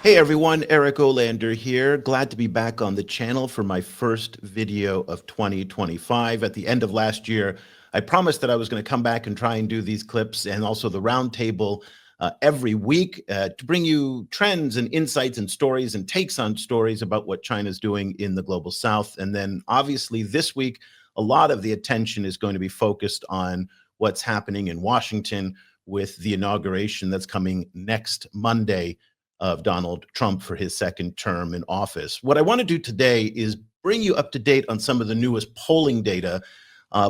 Hey everyone, Eric Olander here. Glad to be back on the channel for my first video of 2025. At the end of last year, I promised that I was going to come back and try and do these clips and also the roundtable every week to bring you trends and insights and stories and takes on stories about what China's doing in the global south. And then obviously this week, a lot of the attention is going to be focused on what's happening in Washington with the inauguration that's coming next Monday of Donald Trump for his second term in office. What I want to do today is bring you up to date on some of the newest polling data,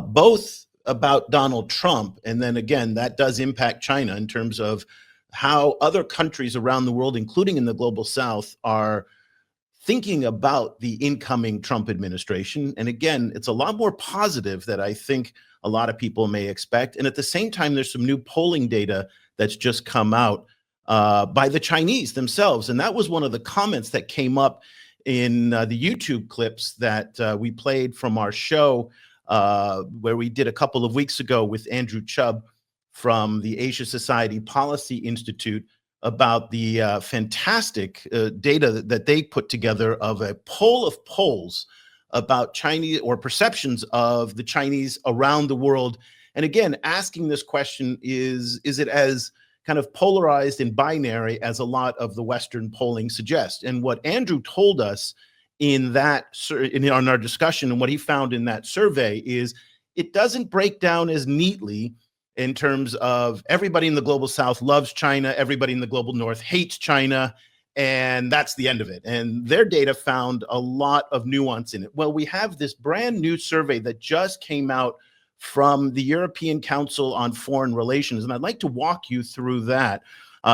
both about Donald Trump, and then again, that does impact China in terms of how other countries around the world, including in the global south, are thinking about the incoming Trump administration. And again, it's a lot more positive than I think a lot of people may expect. And at the same time, there's some new polling data that's just come out by the Chinese themselves. And that was one of the comments that came up in the YouTube clips that we played from our show where we did a couple of weeks ago with Andrew Chubb from the Asia Society Policy Institute about the fantastic data that they put together of a poll of polls about Chinese or perceptions of the Chinese around the world. And again, asking this question, is it as kind of polarized and binary as a lot of the Western polling suggests? And what Andrew told us in our discussion and what he found in that survey is it doesn't break down as neatly in terms of everybody in the global south loves China, everybody in the global north hates China, and that's the end of it. And their data found a lot of nuance in it. Well, we have this brand new survey that just came out from the European Council on Foreign Relations, and I'd like to walk you through that.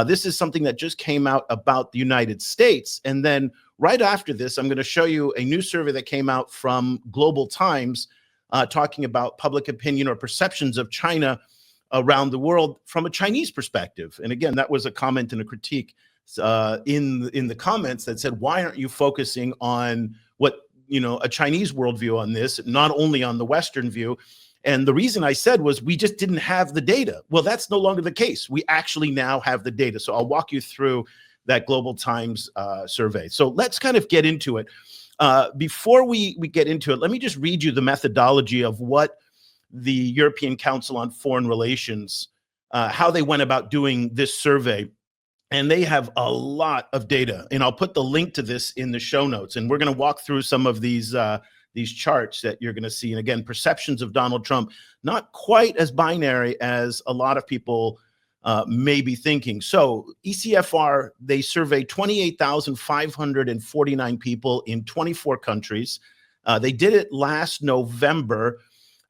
This is something that just came out about the United States, and then right after this, I'm going to show you a new survey that came out from Global Times talking about public opinion or perceptions of China around the world from a Chinese perspective. And again, that was a comment and a critique in the comments that said, why aren't you focusing on what, a Chinese worldview on this, not only on the Western view? And the reason I said was we just didn't have the data. Well, that's no longer the case. We actually now have the data. So I'll walk you through that Global Times survey. So let's kind of get into it. Before we get into it, let me just read you the methodology of what the European Council on Foreign Relations, how they went about doing this survey. And they have a lot of data. And I'll put the link to this in the show notes. And we're going to walk through some of these charts that you're going to see. And again, perceptions of Donald Trump, not quite as binary as a lot of people may be thinking. So ECFR, they surveyed 28,549 people in 24 countries. They did it last November.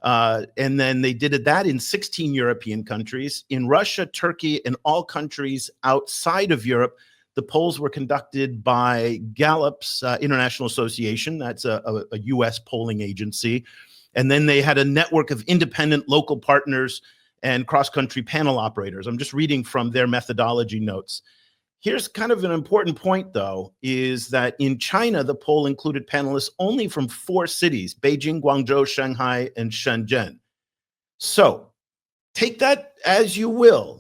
And then they did that in 16 European countries. In Russia, Turkey, and all countries outside of Europe, the polls were conducted by Gallup's International Association. That's a U.S. polling agency. And then they had a network of independent local partners and cross-country panel operators. I'm just reading from their methodology notes. Here's kind of an important point, though, is that in China, the poll included panelists only from 4 cities, Beijing, Guangzhou, Shanghai, and Shenzhen. So take that as you will.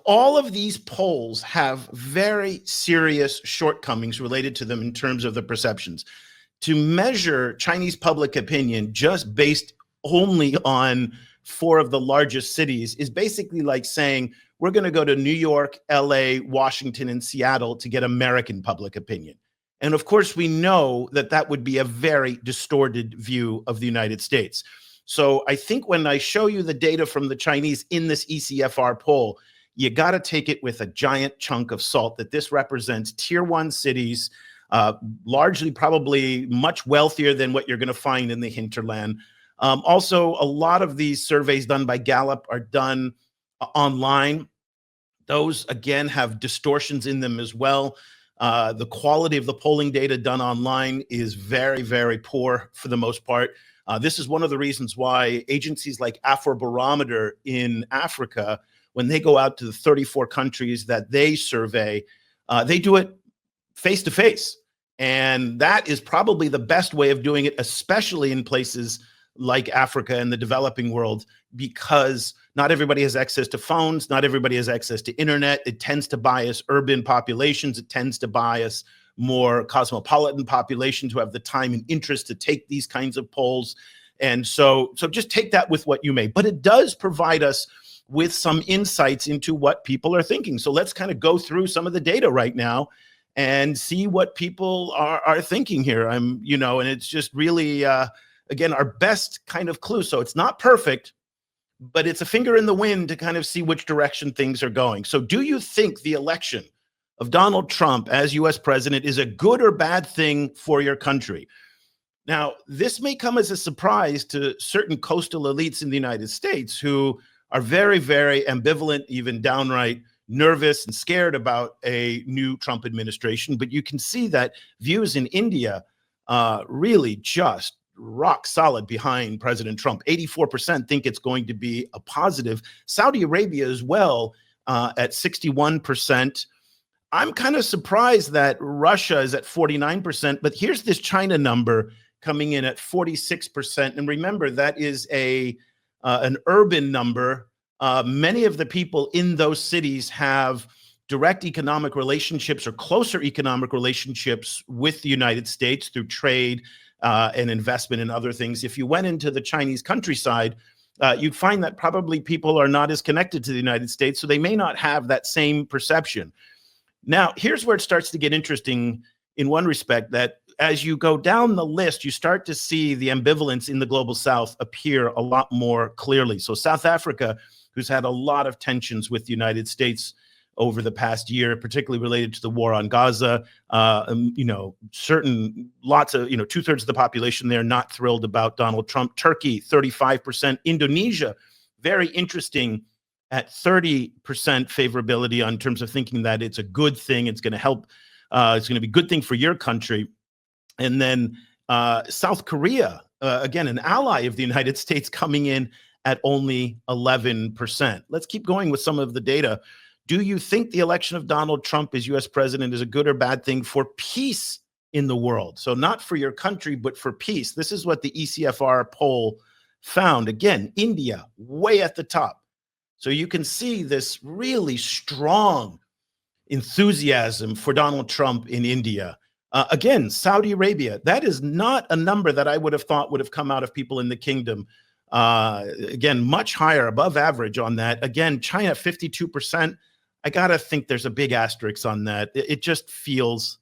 All of these polls have very serious shortcomings related to them in terms of the perceptions. To measure Chinese public opinion just based only on 4 of the largest cities is basically like saying, we're going to go to New York, LA, Washington, and Seattle to get American public opinion. And of course, we know that that would be a very distorted view of the United States. So I think when I show you the data from the Chinese in this ECFR poll, you got to take it with a giant chunk of salt that this represents tier 1 cities, largely probably much wealthier than what you're going to find in the hinterland. Also, a lot of these surveys done by Gallup are done online. Those, again, have distortions in them as well. The quality of the polling data done online is very, very poor for the most part. This is one of the reasons why agencies like Afrobarometer in Africa, when they go out to the 34 countries that they survey, they do it face-to-face. And that is probably the best way of doing it, especially in places like Africa and the developing world, because Not everybody has access to phones. Not everybody has access to internet. It tends to bias urban populations. It tends to bias more cosmopolitan populations who have the time and interest to take these kinds of polls. And so just take that with what you may. But it does provide us with some insights into what people are thinking. So let's kind of go through some of the data right now and see what people are thinking here. And it's just really, again, our best kind of clue. So it's not perfect, but it's a finger in the wind to kind of see which direction things are going. So do you think the election of Donald Trump as US president is a good or bad thing for your country? Now, this may come as a surprise to certain coastal elites in the United States who are very, very ambivalent, even downright nervous and scared about a new Trump administration. But you can see that views in India really just rock solid behind President Trump. 84% think it's going to be a positive. Saudi Arabia as well at 61%. I'm kind of surprised that Russia is at 49%, but here's this China number coming in at 46%. And remember, that is an urban number. Many of the people in those cities have direct economic relationships or closer economic relationships with the United States through trade and investment and other things. If you went into the Chinese countryside, you'd find that probably people are not as connected to the United States, so they may not have that same perception. Now, here's where it starts to get interesting in one respect, that as you go down the list, you start to see the ambivalence in the global South appear a lot more clearly. So South Africa, who's had a lot of tensions with the United States over the past year, particularly related to the war on Gaza, lots of, 2/3 of the population there not thrilled about Donald Trump. Turkey, 35%. Indonesia, very interesting, at 30% favorability in terms of thinking that it's a good thing. It's going to help. It's going to be a good thing for your country. And then South Korea, again, an ally of the United States, coming in at only 11%. Let's keep going with some of the data. Do you think the election of Donald Trump as US president is a good or bad thing for peace in the world? So not for your country, but for peace. This is what the ECFR poll found. Again, India, way at the top. So you can see this really strong enthusiasm for Donald Trump in India. Again, Saudi Arabia, that is not a number that I would have thought would have come out of people in the kingdom. Again, much higher, above average on that. Again, China, 52%. I got to think there's a big asterisk on that. It just feels,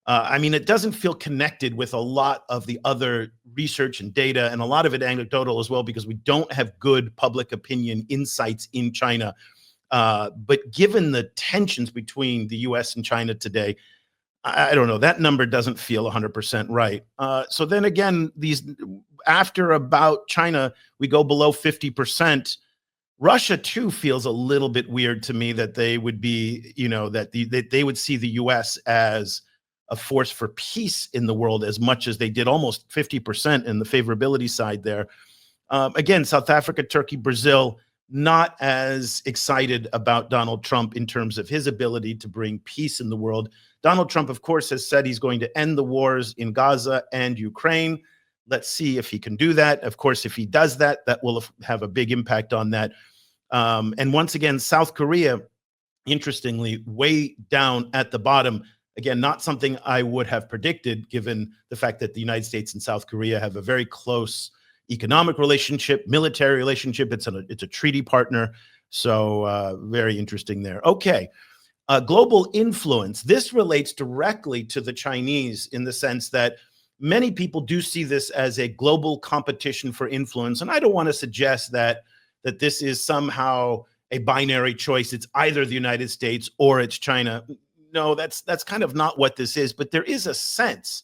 it doesn't feel connected with a lot of the other research and data, and a lot of it anecdotal as well, because we don't have good public opinion insights in China. But given the tensions between the US and China today, I don't know, that number doesn't feel 100% right. So then again, after about China, we go below 50%. Russia too feels a little bit weird to me, that they would be, that they would see the US as a force for peace in the world as much as they did, almost 50% in the favorability side there. Again, South Africa, Turkey, Brazil, not as excited about Donald Trump in terms of his ability to bring peace in the world. Donald Trump, of course, has said he's going to end the wars in Gaza and Ukraine. Let's see if he can do that. Of course, if he does that, that will have a big impact on that. And once again, South Korea, interestingly, way down at the bottom. Again, not something I would have predicted, given the fact that the United States and South Korea have a very close economic relationship, military relationship. It's a treaty partner. So very interesting there. Okay. Global influence. This relates directly to the Chinese in the sense that many people do see this as a global competition for influence. And I don't want to suggest that this is somehow a binary choice. It's either the United States or it's China. No, that's kind of not what this is. But there is a sense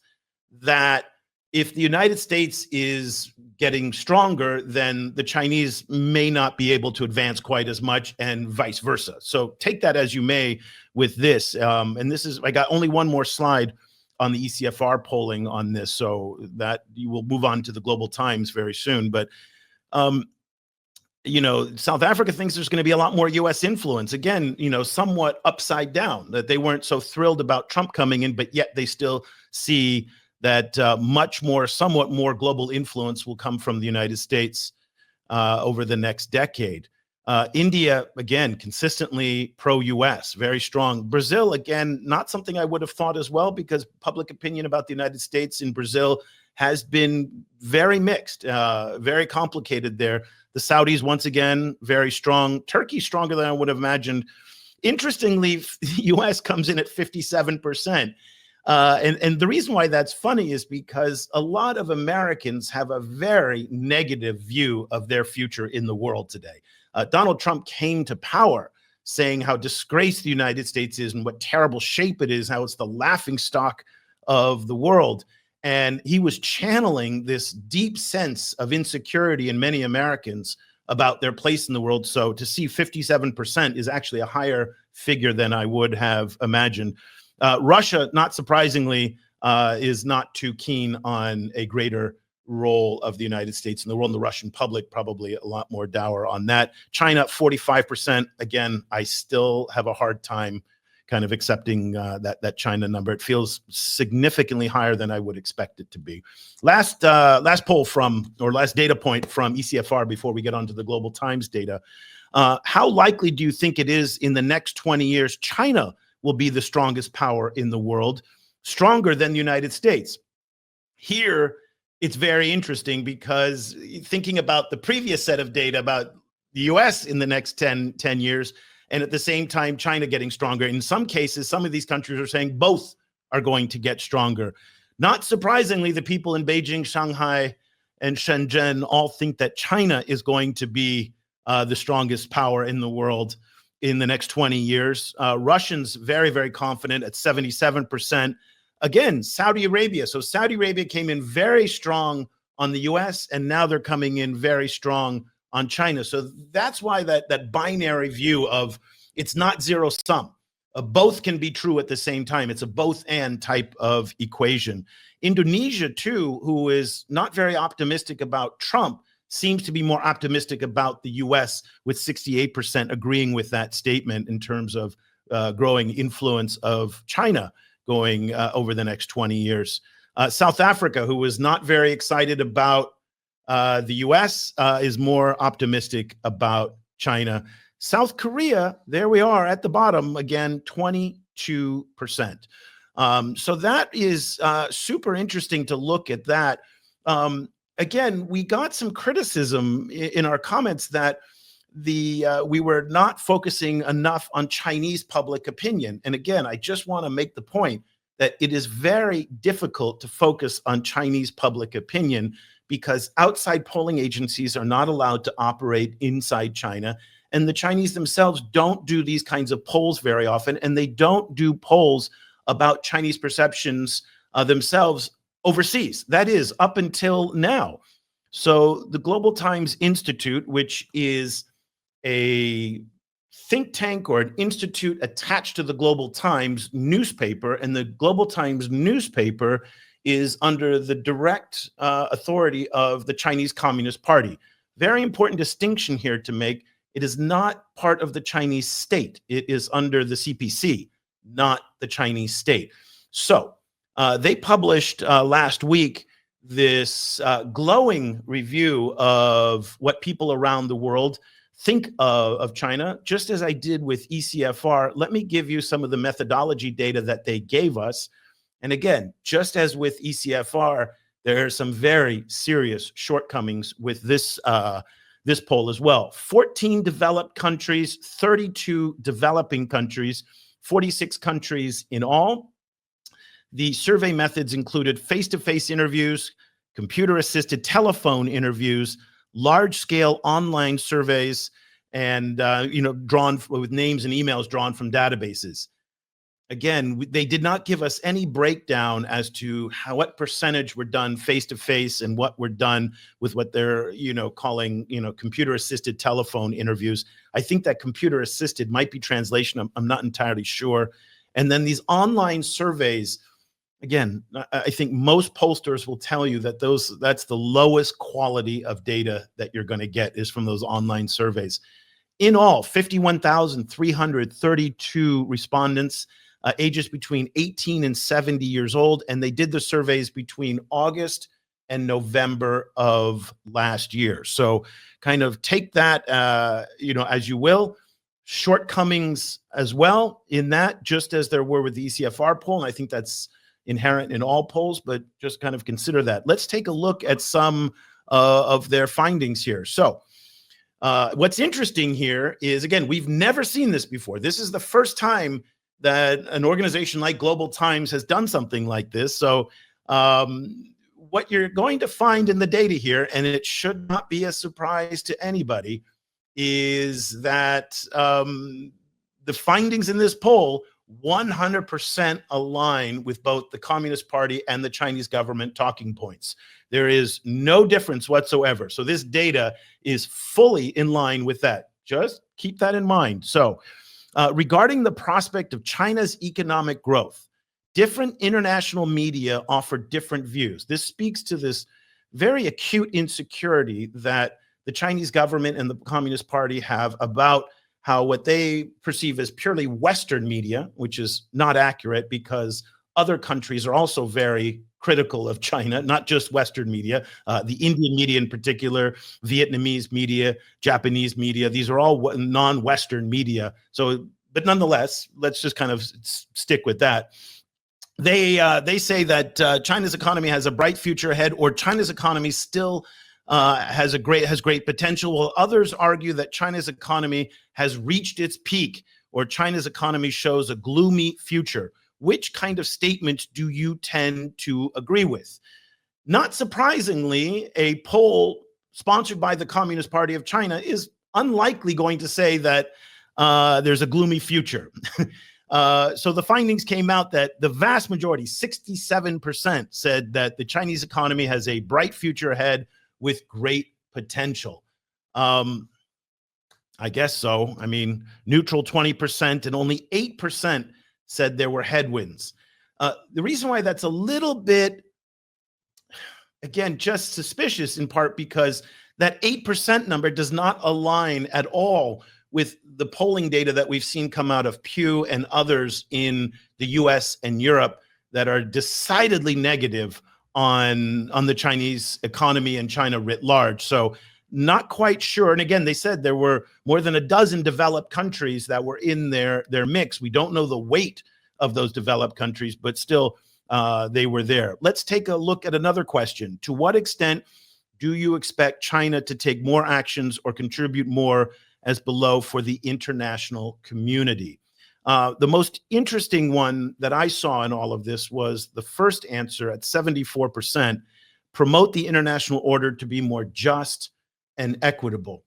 that if the United States is getting stronger, then the Chinese may not be able to advance quite as much, and vice versa. So take that as you may with this. And this is, I got only one more slide on the ECFR polling on this, so that you will move on to the Global Times very soon. But, South Africa thinks there's going to be a lot more U.S. influence. Again, somewhat upside down, that they weren't so thrilled about Trump coming in, but yet they still see that somewhat more global influence will come from the United States over the next decade. India, again, consistently pro-US, very strong. Brazil, again, not something I would have thought as well, because public opinion about the United States in Brazil has been very mixed, very complicated there. The Saudis, once again, very strong. Turkey, stronger than I would have imagined. Interestingly, the US comes in at 57%. And the reason why that's funny is because a lot of Americans have a very negative view of their future in the world today. Donald Trump came to power saying how disgraced the United States is and what terrible shape it is, how it's the laughingstock of the world. And he was channeling this deep sense of insecurity in many Americans about their place in the world. So to see 57% is actually a higher figure than I would have imagined. Russia, not surprisingly, is not too keen on a greater role of the United States in the world. And the Russian public probably a lot more dour on that. China, 45%. Again, I still have a hard time kind of accepting that China number. It feels significantly higher than I would expect it to be. Last poll from, or last data point from ECFR before we get onto the Global Times data. How likely do you think it is in the next 20 years China will be the strongest power in the world, stronger than the United States? Here, it's very interesting, because thinking about the previous set of data about the US in the next 10 years, and at the same time, China getting stronger. In some cases, some of these countries are saying both are going to get stronger. Not surprisingly, the people in Beijing, Shanghai, and Shenzhen all think that China is going to be the strongest power in the world in the next 20 years. Russians very, very confident at 77%. Again, Saudi Arabia. So Saudi Arabia came in very strong on the US, and now they're coming in very strong on China. So that's why that binary view of it's not zero sum. Both can be true at the same time. It's a both and type of equation. Indonesia, too, who is not very optimistic about Trump, seems to be more optimistic about the US, with 68% agreeing with that statement in terms of growing influence of China going over the next 20 years. South Africa, who was not very excited about the US, is more optimistic about China. South Korea, there we are at the bottom again, 22%. So that is super interesting to look at that. Again, we got some criticism in our comments that we were not focusing enough on Chinese public opinion. And again, I just want to make the point that it is very difficult to focus on Chinese public opinion, because outside polling agencies are not allowed to operate inside China. And the Chinese themselves don't do these kinds of polls very often, and they don't do polls about Chinese perceptions themselves overseas. That is, up until now. So the Global Times Institute, which is a think tank or an institute attached to the Global Times newspaper, and the Global Times newspaper is under the direct authority of the Chinese Communist Party. Very important distinction here to make. It is not part of the Chinese state. It is under the CPC, not the Chinese state. So they published last week this glowing review of what people around the world think of China. Just as I did with ECFR, let me give you some of the methodology data that they gave us. And again, just as with ECFR, there are some very serious shortcomings with this this poll as well. 14 developed countries, 32 developing countries, 46 countries in all. The survey methods included face-to-face interviews, computer-assisted telephone interviews, large-scale online surveys, and drawn with names and emails drawn from databases. Again, they did not give us any breakdown as to what percentage were done face-to-face and what were done with what they're calling computer-assisted telephone interviews. I think that computer-assisted might be translation. I'm not entirely sure. And then these online surveys. Again, I think most pollsters will tell you that that's the lowest quality of data that you're going to get is from those online surveys. In all, 51,332 respondents, ages between 18 and 70 years old, and they did the surveys between August and November of last year. So kind of take that, as you will. Shortcomings as well in that, just as there were with the ECFR poll, and I think that's inherent in all polls, but just kind of consider that. Let's take a look at some of their findings here. So what's interesting here is, again, we've never seen this before. This is the first time that an organization like Global Times has done something like this. So what you're going to find in the data here, and it should not be a surprise to anybody, is that the findings in this poll 100% align with both the Communist Party and the Chinese government talking points. There is no difference whatsoever. So this data is fully in line with that. Just keep that in mind. So regarding the prospect of China's economic growth, different international media offer different views. This speaks to this very acute insecurity that the Chinese government and the Communist Party have about how what they perceive as purely Western media, which is not accurate because other countries are also very critical of China, not just Western media, the Indian media in particular, Vietnamese media, Japanese media. These are all non-Western media. So, but nonetheless, let's just kind of stick with that. They say that China's economy has a bright future ahead, or China's economy still has great potential, while others argue that China's economy has reached its peak, or China's economy shows a gloomy future. Which kind of statement do you tend to agree with? Not surprisingly, a poll sponsored by the Communist Party of China is unlikely going to say that there's a gloomy future. So the findings came out that the vast majority, 67%, said that the Chinese economy has a bright future ahead with great potential. I guess so. I mean, neutral 20%, and only 8% said there were headwinds. The reason why that's a little bit, again, just suspicious, in part because that 8% number does not align at all with the polling data that we've seen come out of Pew and others in the US and Europe that are decidedly negative on the Chinese economy and China writ large. So not quite sure. And again, they said there were more than a dozen developed countries that were in their mix. We don't know the weight of those developed countries, but still they were there. Let's take a look at another question. To what extent do you expect China to take more actions or contribute more as below for the international community? The most interesting one that I saw in all of this was the first answer at 74%, promote the international order to be more just and equitable.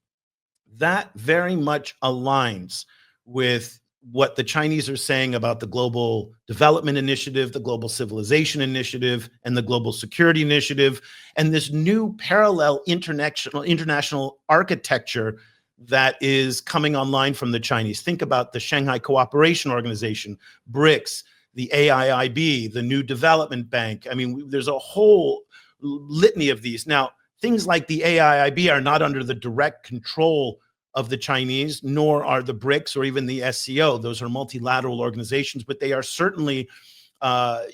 That very much aligns with what the Chinese are saying about the Global Development Initiative, the Global Civilization Initiative, and the Global Security Initiative, and this new parallel international architecture that is coming online from the Chinese. Think about the Shanghai Cooperation Organization, BRICS, the AIIB, the New Development Bank. I mean, there's a whole litany of these. Now, things like the AIIB are not under the direct control of the Chinese, nor are the BRICS or even the SCO. Those are multilateral organizations, but they are certainly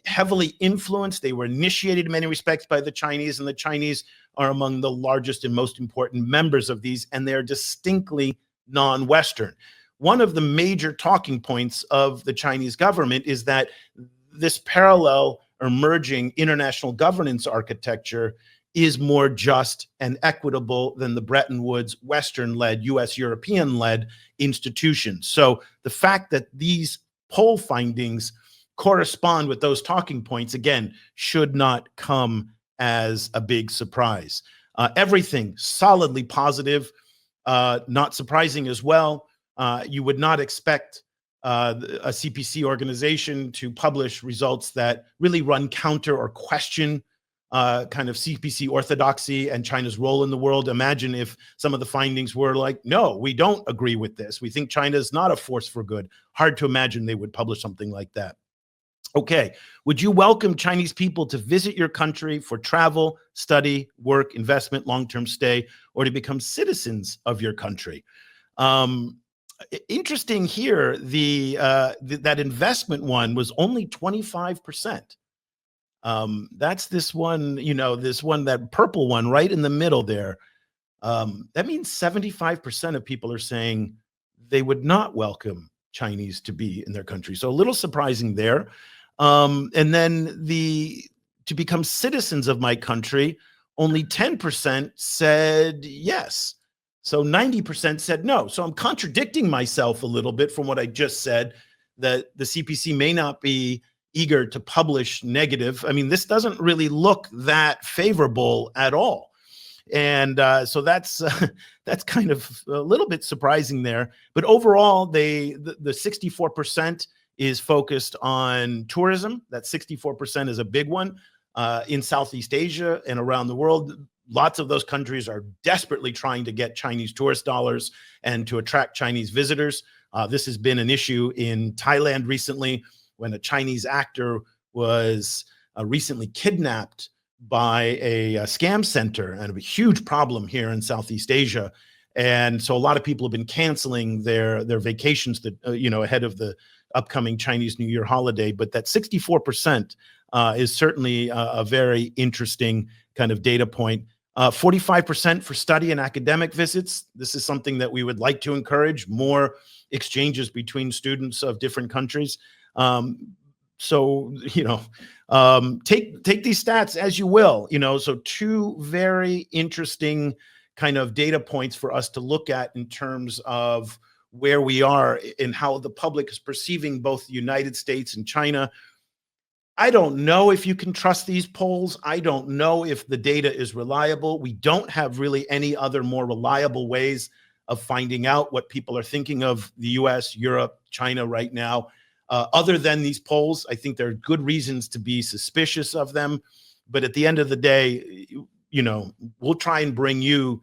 heavily influenced. They were initiated in many respects by the Chinese, and the Chinese are among the largest and most important members of these, and they're distinctly non-Western. One of the major talking points of the Chinese government is that this parallel emerging international governance architecture is more just and equitable than the Bretton Woods Western-led, US European-led institutions. So the fact that these poll findings correspond with those talking points, again, should not come as a big surprise. Everything solidly positive, not surprising as well. You would not expect a CPC organization to publish results that really run counter or question kind of CPC orthodoxy and China's role in the world. Imagine if some of the findings were like, no, we don't agree with this. We think China is not a force for good. Hard to imagine they would publish something like that. Okay, would you welcome Chinese people to visit your country for travel, study, work, investment, long-term stay, or to become citizens of your country? Interesting here, that investment one was only 25%. That's this one, this one, that purple one right in the middle there. That means 75% of people are saying they would not welcome Chinese to be in their country. So a little surprising there. And then to become citizens of my country, only 10% said yes. So 90% said no. So I'm contradicting myself a little bit from what I just said, that the CPC may not be eager to publish negative. I mean, this doesn't really look that favorable at all. And so that's that's kind of a little bit surprising there. But overall, the 64% is focused on tourism. That 64% is a big one in Southeast Asia and around the world. Lots of those countries are desperately trying to get Chinese tourist dollars and to attract Chinese visitors. This has been an issue in Thailand recently, when a Chinese actor was recently kidnapped by a scam center, and a huge problem here in Southeast Asia. And so a lot of people have been canceling their vacations that ahead of the upcoming Chinese New Year holiday. But that 64% is certainly a very interesting kind of data point. 45% for study and academic visits. This is something that we would like to encourage, more exchanges between students of different countries. So, take these stats as you will, so two very interesting kind of data points for us to look at in terms of where we are and how the public is perceiving both the United States and China. I don't know if you can trust these polls. I don't know if the data is reliable. We don't have really any other more reliable ways of finding out what people are thinking of the US, Europe, China right now. Other than these polls, I think there are good reasons to be suspicious of them. But at the end of the day, we'll try and bring you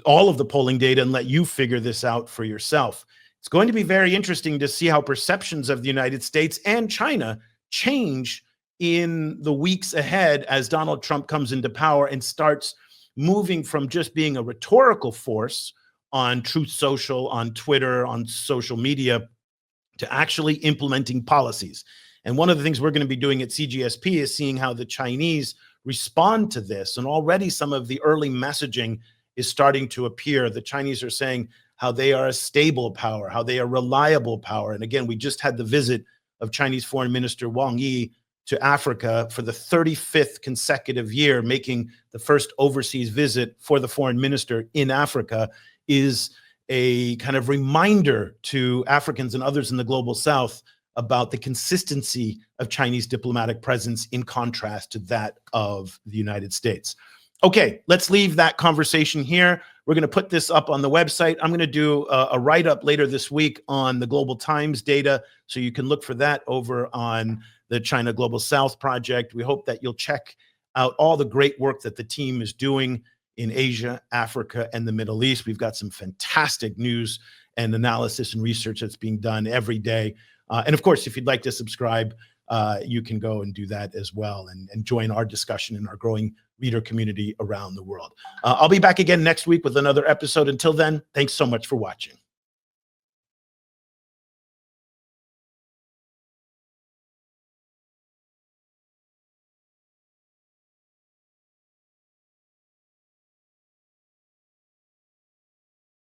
all of the polling data and let you figure this out for yourself. It's going to be very interesting to see how perceptions of the United States and China change in the weeks ahead as Donald Trump comes into power and starts moving from just being a rhetorical force on Truth Social, on Twitter, on social media, to actually implementing policies. And one of the things we're going to be doing at CGSP is seeing how the Chinese respond to this. And already some of the early messaging is starting to appear. The Chinese are saying how they are a stable power, how they are reliable power. And again, we just had the visit of Chinese Foreign Minister Wang Yi to Africa for the 35th consecutive year, making the first overseas visit for the foreign minister in Africa, is a kind of reminder to Africans and others in the global South about the consistency of Chinese diplomatic presence in contrast to that of the United States. Okay, let's leave that conversation here. We're going to put this up on the website. I'm going to do a write-up later this week on the Global Times data, so you can look for that over on the China Global South Project. We hope that you'll check out all the great work that the team is doing in Asia, Africa, and the Middle East. We've got some fantastic news and analysis and research that's being done every day. And of course, if you'd like to subscribe, you can go and do that as well and join our discussion in our growing reader community around the world. I'll be back again next week with another episode. Until then, thanks so much for watching.